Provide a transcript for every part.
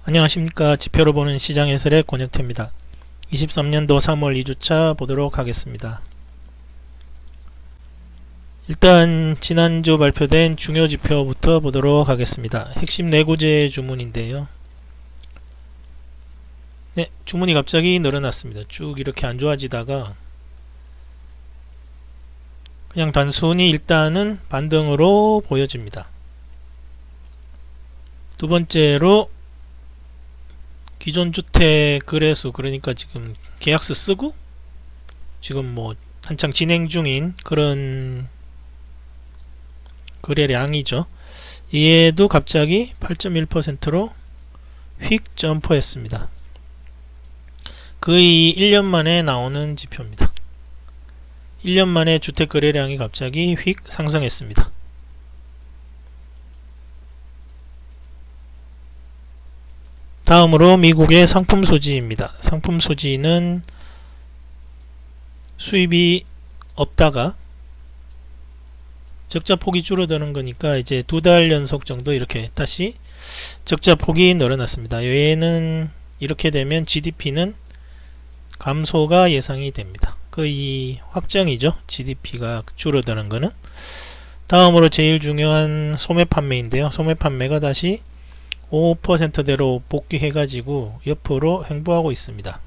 안녕하십니까. 지표로 보는 시장 해설의 권혁태입니다. 23년도 3월 2주차 보도록 하겠습니다. 일단 지난주 발표된 중요 지표부터 보도록 하겠습니다. 핵심 내구재 주문인데요. 네, 주문이 갑자기 늘어났습니다. 쭉 이렇게 안 좋아지다가 그냥 단순히 일단은 반등으로 보여집니다. 두 번째로 기존 주택 거래수, 그러니까 지금 계약서 쓰고 지금 뭐 한창 진행 중인 그런 거래량이죠. 얘도 갑자기 8.1%로 휙 점프했습니다. 거의 1년 만에 나오는 지표입니다. 1년 만에 주택 거래량이 갑자기 휙 상승했습니다. 다음으로 미국의 상품 소지입니다. 상품 소지는 수입이 없다가 적자 폭이 줄어드는 거니까 이제 2달 연속 정도 이렇게 다시 적자 폭이 늘어났습니다. 얘는 이렇게 되면 GDP는 감소가 예상이 됩니다. 거의 확정이죠. GDP가 줄어드는 거는. 다음으로 제일 중요한 소매 판매인데요. 소매 판매가 다시 5%대로 복귀해가지고 옆으로 횡보하고 있습니다.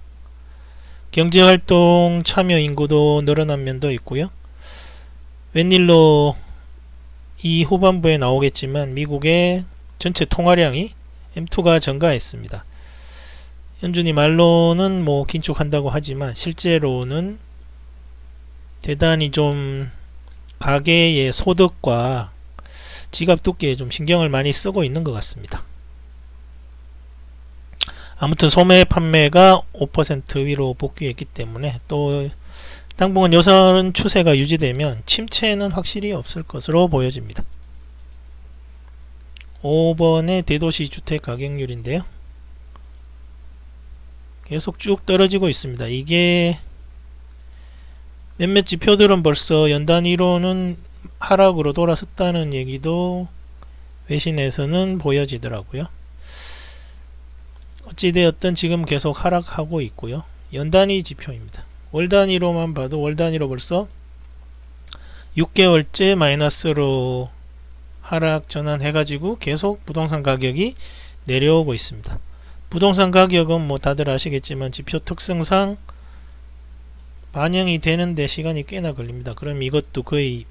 경제활동 참여 인구도 늘어난 면도 있고요. 웬일로 이 후반부에 나오겠지만 미국의 전체 통화량이 M2가 증가했습니다. 연준이 말로는 뭐 긴축한다고 하지만 실제로는 대단히 좀 가계의 소득과 지갑 두께에 좀 신경을 많이 쓰고 있는 것 같습니다. 아무튼 소매 판매가 5% 위로 복귀했기 때문에 또 당분간 이런 추세가 유지되면 침체는 확실히 없을 것으로 보여집니다. 5번의 대도시 주택 가격률인데요. 계속 쭉 떨어지고 있습니다. 이게 몇몇 지표들은 벌써 연 단위로는 하락으로 돌아섰다는 얘기도 외신에서는 보여지더라고요. 어찌되었든 지금 계속 하락하고 있고요. 연단위 지표입니다. 월단위로만 봐도 월단위로 벌써 6개월째 마이너스로 하락 전환해가지고 계속 부동산 가격이 내려오고 있습니다. 부동산 가격은 뭐 다들 아시겠지만 지표 특성상 반영이 되는데 시간이 꽤나 걸립니다. 그럼 이것도 거의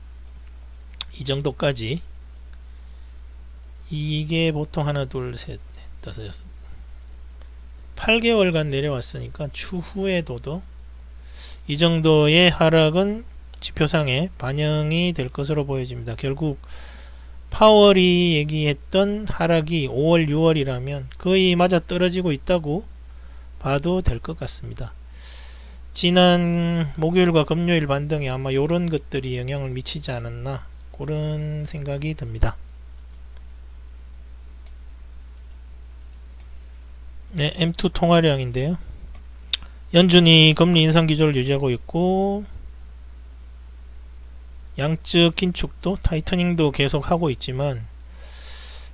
이 정도까지, 이게 보통 하나 둘 셋 넷 다섯 여섯 8개월간 내려왔으니까 추후에도 이 정도의 하락은 지표상에 반영이 될 것으로 보여집니다. 결국 파월이 얘기했던 하락이 5월 6월이라면 거의 맞아 떨어지고 있다고 봐도 될 것 같습니다. 지난 목요일과 금요일 반등에 아마 이런 것들이 영향을 미치지 않았나, 그런 생각이 듭니다. 네, M2 통화량인데요. 연준이 금리 인상 기조를 유지하고 있고 양적 긴축도 타이트닝도 계속 하고 있지만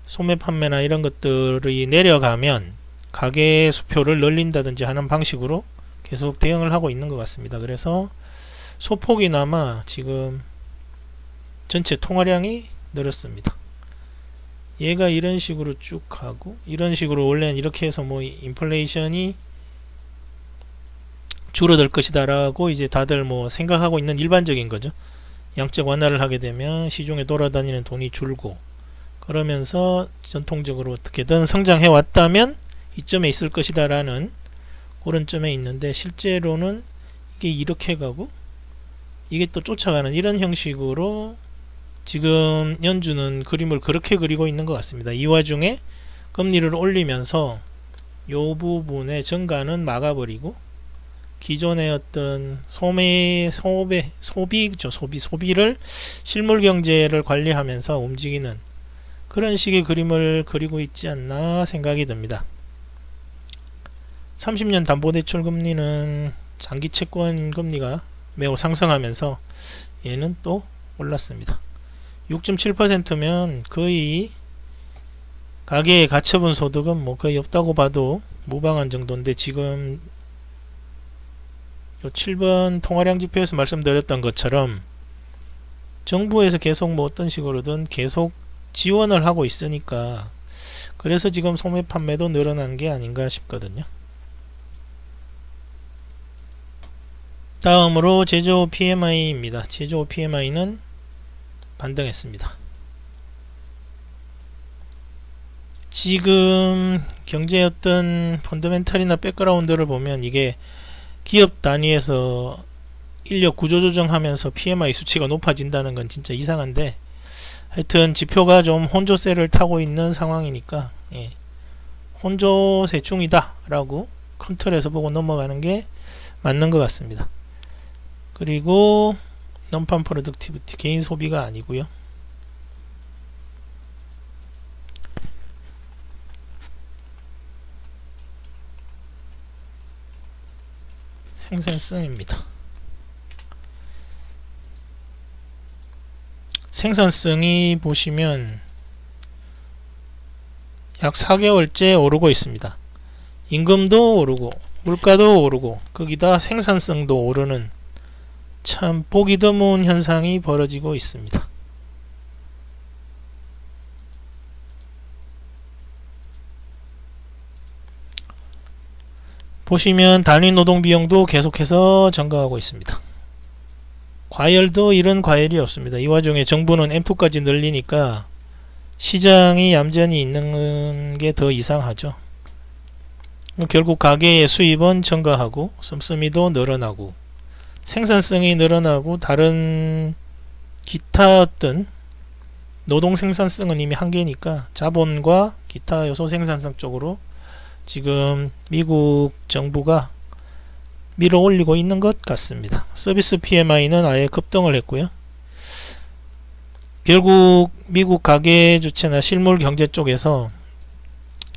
소매 판매나 이런 것들이 내려가면 가계 수표를 늘린다든지 하는 방식으로 계속 대응을 하고 있는 것 같습니다. 그래서 소폭이나마 지금 전체 통화량이 늘었습니다. 얘가 이런 식으로 쭉 하고 이런 식으로 원래는 이렇게 해서 뭐 인플레이션이 줄어들 것이다 라고 이제 다들 뭐 생각하고 있는 일반적인 거죠. 양적 완화를 하게 되면 시중에 돌아다니는 돈이 줄고 그러면서 전통적으로 어떻게든 성장해 왔다면 이점에 있을 것이다 라는 그런 점에 있는데, 실제로는 이게 이렇게 가고 이게 또 쫓아가는 이런 형식으로 지금 연준은 그림을 그렇게 그리고 있는 것 같습니다. 이 와중에 금리를 올리면서 이 부분의 증가는 막아버리고 기존의 어떤 소비를 실물 경제를 관리하면서 움직이는 그런 식의 그림을 그리고 있지 않나 생각이 듭니다. 30년 담보대출 금리는 장기 채권 금리가 매우 상승하면서 얘는 또 올랐습니다. 6.7%면 거의 가계에 가처분 소득은 뭐 거의 없다고 봐도 무방한 정도인데, 지금 요 7번 통화량 지표에서 말씀드렸던 것처럼 정부에서 계속 뭐 어떤 식으로든 계속 지원을 하고 있으니까, 그래서 지금 소매 판매도 늘어난 게 아닌가 싶거든요. 다음으로 제조 PMI입니다. 제조 PMI는 반등했습니다. 지금 경제의 어떤 펀더멘털이나 백그라운드를 보면 이게 기업 단위에서 인력 구조 조정하면서 PMI 수치가 높아진다는 건 진짜 이상한데, 하여튼 지표가 좀 혼조세를 타고 있는 상황이니까, 예, 혼조세충이다 라고 큰 틀에서 보고 넘어가는 게 맞는 것 같습니다. 그리고 non-farm productivity, 개인 소비가 아니고요. 생산성입니다. 생산성이 보시면 약 4개월째 오르고 있습니다. 임금도 오르고 물가도 오르고 거기다 생산성도 오르는 참 보기 드문 현상이 벌어지고 있습니다. 보시면 단위 노동 비용도 계속해서 증가하고 있습니다. 과열도 이런 과열이 없습니다. 이 와중에 정부는 M2까지 늘리니까 시장이 얌전히 있는 게 더 이상하죠. 결국 가계의 수입은 증가하고 씀씀이도 늘어나고 생산성이 늘어나고 다른 기타 어떤 노동 생산성은 이미 한계니까 자본과 기타 요소 생산성 쪽으로 지금 미국 정부가 밀어 올리고 있는 것 같습니다. 서비스 PMI는 아예 급등을 했고요. 결국 미국 가계 주체나 실물 경제 쪽에서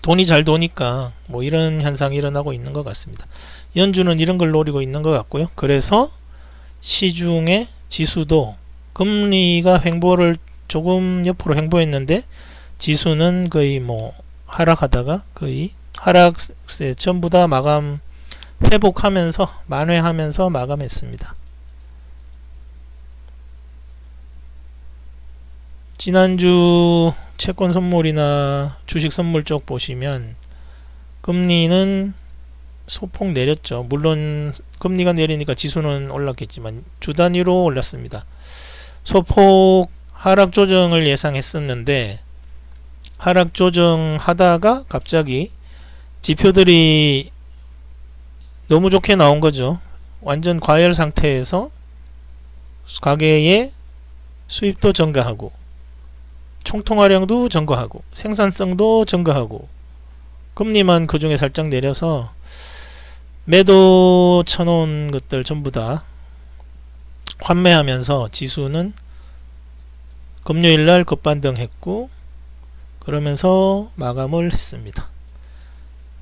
돈이 잘 도니까 뭐 이런 현상이 일어나고 있는 것 같습니다. 연준은 이런 걸 노리고 있는 것 같고요. 그래서 시중의 지수도 금리가 횡보를 조금 옆으로 횡보했는데 지수는 거의 뭐 하락하다가 거의 하락세 전부 다 마감 회복하면서 만회하면서 마감했습니다. 지난주 채권 선물이나 주식 선물 쪽 보시면 금리는 소폭 내렸죠. 물론 금리가 내리니까 지수는 올랐겠지만 주 단위로 올랐습니다. 소폭 하락 조정을 예상했었는데 하락 조정하다가 갑자기 지표들이 너무 좋게 나온 거죠. 완전 과열 상태에서 가계의 수입도 증가하고 총통화량도 증가하고 생산성도 증가하고 금리만 그 중에 살짝 내려서 매도 쳐놓은 것들 전부 다 환매하면서 지수는 금요일날 급반등했고 그러면서 마감을 했습니다.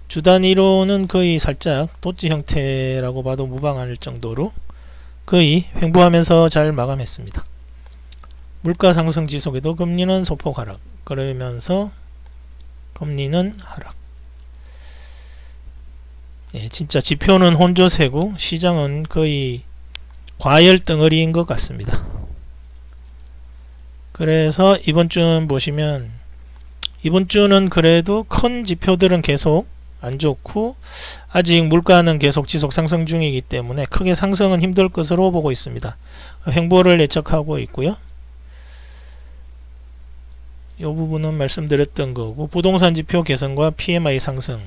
주 단위로는 거의 살짝 도치 형태라고 봐도 무방할 정도로 거의 횡보하면서 잘 마감했습니다. 물가 상승 지속에도 금리는 소폭 하락, 그러면서 금리는 하락. 예, 진짜 지표는 혼조세고 시장은 거의 과열 덩어리인 것 같습니다. 그래서 이번 주는 보시면 이번 주는 그래도 큰 지표들은 계속 안 좋고 아직 물가는 계속 지속 상승 중이기 때문에 크게 상승은 힘들 것으로 보고 있습니다. 횡보를 예측하고 있고요. 이 부분은 말씀드렸던 거고, 부동산 지표 개선과 PMI 상승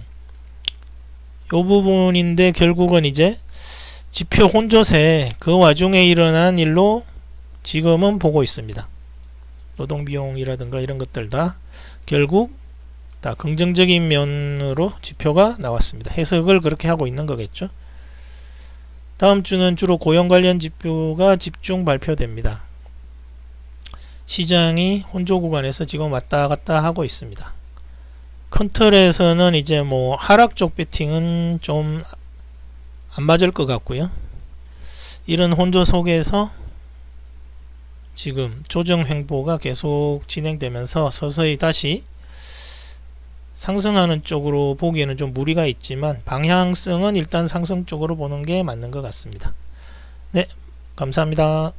이 부분인데 결국은 이제 지표 혼조세 그 와중에 일어난 일로 지금은 보고 있습니다. 노동비용이라든가 이런 것들 다 결국 다 긍정적인 면으로 지표가 나왔습니다. 해석을 그렇게 하고 있는 거겠죠. 다음 주는 주로 고용 관련 지표가 집중 발표됩니다. 시장이 혼조 구간에서 지금 왔다 갔다 하고 있습니다. 큰 틀에서는 이제 뭐 하락 쪽 배팅은 좀 안 맞을 것 같고요. 이런 혼조 속에서 지금 조정 횡보가 계속 진행되면서 서서히 다시 상승하는 쪽으로 보기에는 좀 무리가 있지만 방향성은 일단 상승 쪽으로 보는 게 맞는 것 같습니다. 네, 감사합니다.